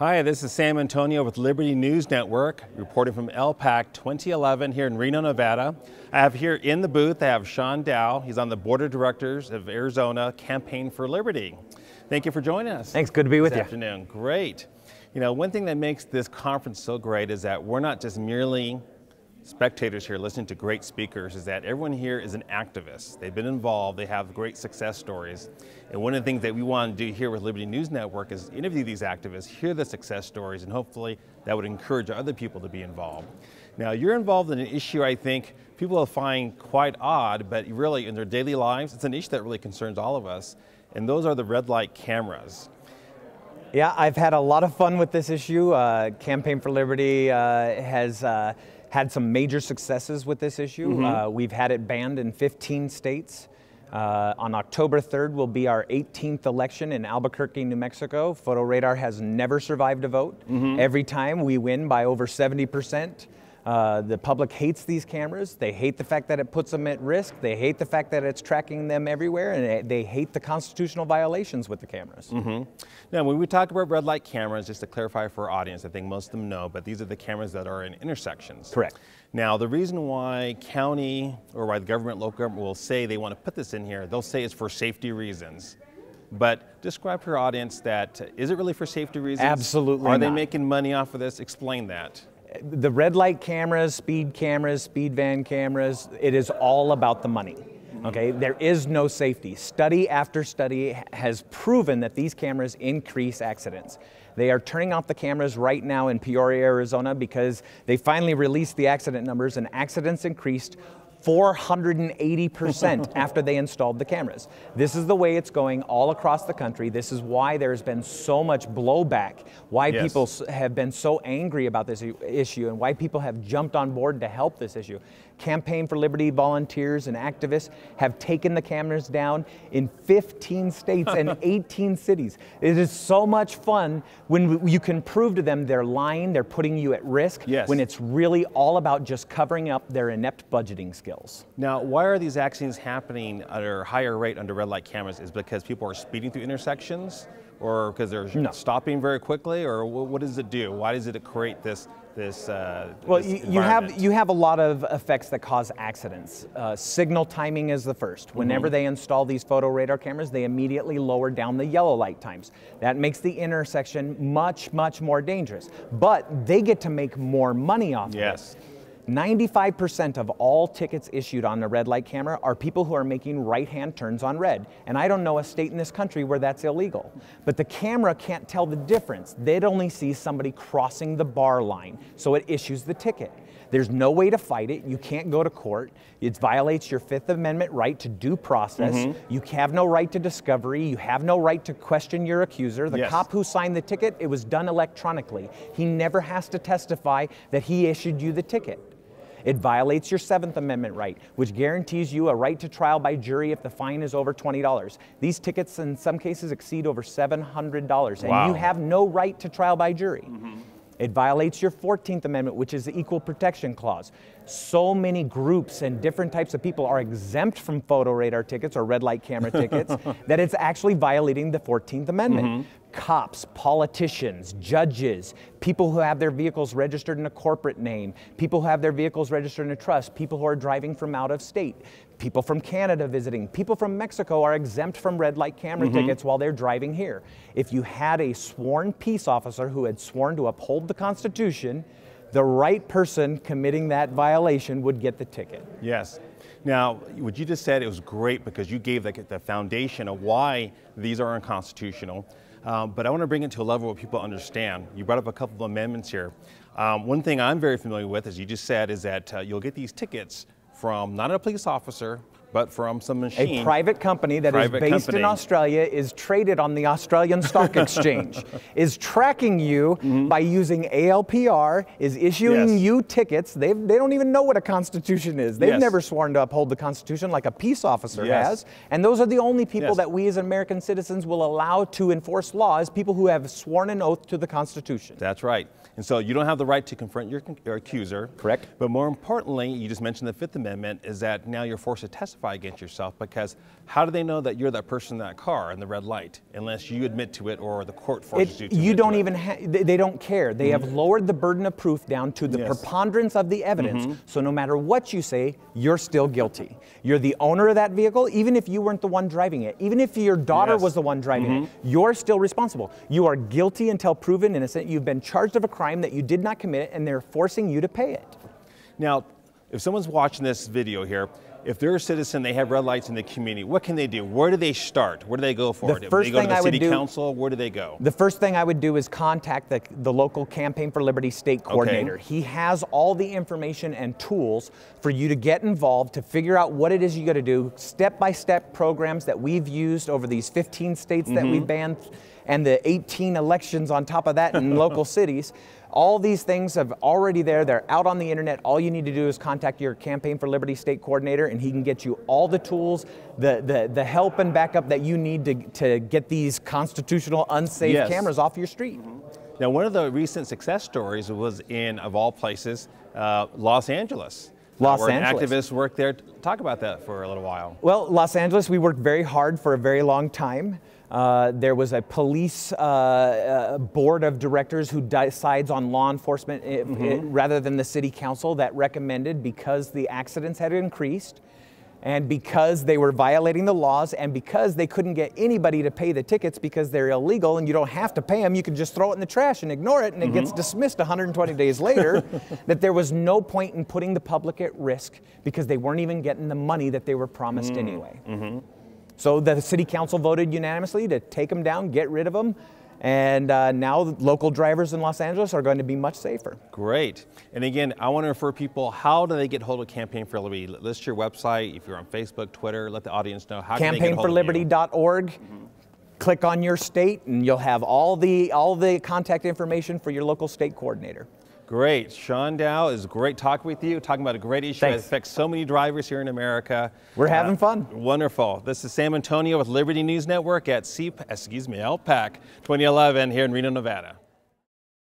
Hi, this is Sam Antonio with Liberty News Network, reporting from LPAC 2011 here in Reno, Nevada. I have here in the booth, I have Shawn Dow. He's on the Board of Directors of Arizona Campaign for Liberty. Thank you for joining us. Thanks, good to be with you. This afternoon, great. You know, one thing that makes this conference so great is that we're not just merely spectators here listening to great speakers, is that everyone here is an activist. They've been involved, they have great success stories. And one of the things that we want to do here with Liberty News Network is interview these activists, hear the success stories, and hopefully that would encourage other people to be involved. Now, you're involved in an issue I think people will find quite odd, but really in their daily lives, it's an issue that really concerns all of us, and those are the red light cameras. Yeah, I've had a lot of fun with this issue. Campaign for Liberty has had some major successes with this issue. We've had it banned in 15 states. On October 3rd will be our 18th election in Albuquerque, New Mexico. Photo radar has never survived a vote. Every time we win by over 70%. The public hates these cameras. They hate the fact that it puts them at risk. They hate the fact that it's tracking them everywhere, and they hate the constitutional violations with the cameras. Now, when we talk about red light cameras, just to clarify for our audience, I think most of them know, but these are the cameras that are in intersections. Correct. Now, the reason why county or why the government, local government will say they want to put this in here, they'll say it's for safety reasons. But describe to our audience that, is it really for safety reasons? Absolutely not. Are they making money off of this? Explain that. The red light cameras, speed van cameras, it is all about the money. Okay, there is no safety. Study after study has proven that these cameras increase accidents. They are turning off the cameras right now in Peoria, Arizona, because they finally released the accident numbers, and accidents increased 480% after they installed the cameras. This is the way it's going all across the country. This is why there's been so much blowback, why people have been so angry about this issue, and why people have jumped on board to help this issue. Campaign for Liberty volunteers and activists have taken the cameras down in 15 states and 18 cities. It is so much fun when you can prove to them they're lying, they're putting you at risk, when it's really all about just covering up their inept budgeting skills. Now, why are these accidents happening at a higher rate under red light cameras? Is it because people are speeding through intersections, or because they're stopping very quickly, or what does it do? Why does it create this well, you have a lot of effects that cause accidents. Signal timing is the first. Whenever they install these photo radar cameras, they immediately lower down the yellow light times. That makes the intersection much, much more dangerous. But they get to make more money off of it. 95% of all tickets issued on the red light camera are people who are making right-hand turns on red. And I don't know a state in this country where that's illegal. But the camera can't tell the difference. They'd only see somebody crossing the bar line, so it issues the ticket. There's no way to fight it. You can't go to court. It violates your Fifth Amendment right to due process. You have no right to discovery. You have no right to question your accuser. The cop who signed the ticket, it was done electronically. He never has to testify that he issued you the ticket. It violates your Seventh Amendment right, which guarantees you a right to trial by jury if the fine is over $20. These tickets in some cases exceed over $700, and you have no right to trial by jury. It violates your 14th Amendment, which is the Equal Protection Clause. So many groups and different types of people are exempt from photo radar tickets or red light camera tickets that it's actually violating the 14th Amendment. Cops, politicians, judges, people who have their vehicles registered in a corporate name, people who have their vehicles registered in a trust, people who are driving from out of state, people from Canada visiting, people from Mexico are exempt from red light camera tickets while they're driving here. If you had a sworn peace officer who had sworn to uphold the Constitution, the right person committing that violation would get the ticket. Yes. Now, what you just said, it was great because you gave the foundation of why these are unconstitutional. But I want to bring it to a level where people understand. You brought up a couple of amendments here. One thing I'm very familiar with, as you just said, is that you'll get these tickets from not a police officer, but from some machine. A private company that is based in Australia, is traded on the Australian Stock Exchange, is tracking you by using ALPR, is issuing you tickets. They don't even know what a constitution is. They've never sworn to uphold the Constitution like a peace officer has. And those are the only people that we as American citizens will allow to enforce laws, people who have sworn an oath to the Constitution. That's right. And so you don't have the right to confront your accuser. Correct. But more importantly, you just mentioned the Fifth Amendment, is that now you're forced to testify against yourself, because how do they know that you're that person in that car in the red light unless you admit to it or the court forces you to? You don't even they don't care. They have lowered the burden of proof down to the preponderance of the evidence. So no matter what you say, you're still guilty. You're the owner of that vehicle, even if you weren't the one driving it. Even if your daughter was the one driving it, you're still responsible. You are guilty until proven innocent. You've been charged of a crime that you did not commit, and they're forcing you to pay it. Now, if someone's watching this video here, if they're a citizen, they have red lights in the community, what can they do? Where do they start? Where do they go for it? If they go to the city council, where do they go? The first thing I would do is contact the local Campaign for Liberty state coordinator. Okay. He has all the information and tools for you to get involved, to figure out what it is you got to do, step-by-step programs that we've used over these 15 states that we've banned, and the 18 elections on top of that in local cities. All these things are already there. They're out on the internet. All you need to do is contact your Campaign for Liberty state coordinator, and he can get you all the tools, the help and backup that you need to get these constitutional unsafe cameras off your street. Now, one of the recent success stories was in, of all places, Los Angeles. Where an activist worked there. Talk about that for a little while. Well, Los Angeles, we worked very hard for a very long time. There was a police board of directors who decides on law enforcement rather than the city council, that recommended, because the accidents had increased and because they were violating the laws and because they couldn't get anybody to pay the tickets because they're illegal and you don't have to pay them, you can just throw it in the trash and ignore it and it gets dismissed 120 days later, that there was no point in putting the public at risk because they weren't even getting the money that they were promised anyway. So the city council voted unanimously to take them down, get rid of them, and now local drivers in Los Angeles are going to be much safer. Great. And again, I want to refer people, how do they get hold of Campaign for Liberty? List your website, if you're on Facebook, Twitter, let the audience know. How can they get hold of you? CampaignForLiberty.org. Click on your state and you'll have all the contact information for your local state coordinator. Great. Shawn Dow, is great talking with you, talking about a great issue that affects so many drivers here in America. We're having fun. Wonderful. This is Sam Antonio with Liberty News Network at LPAC 2011 here in Reno, Nevada.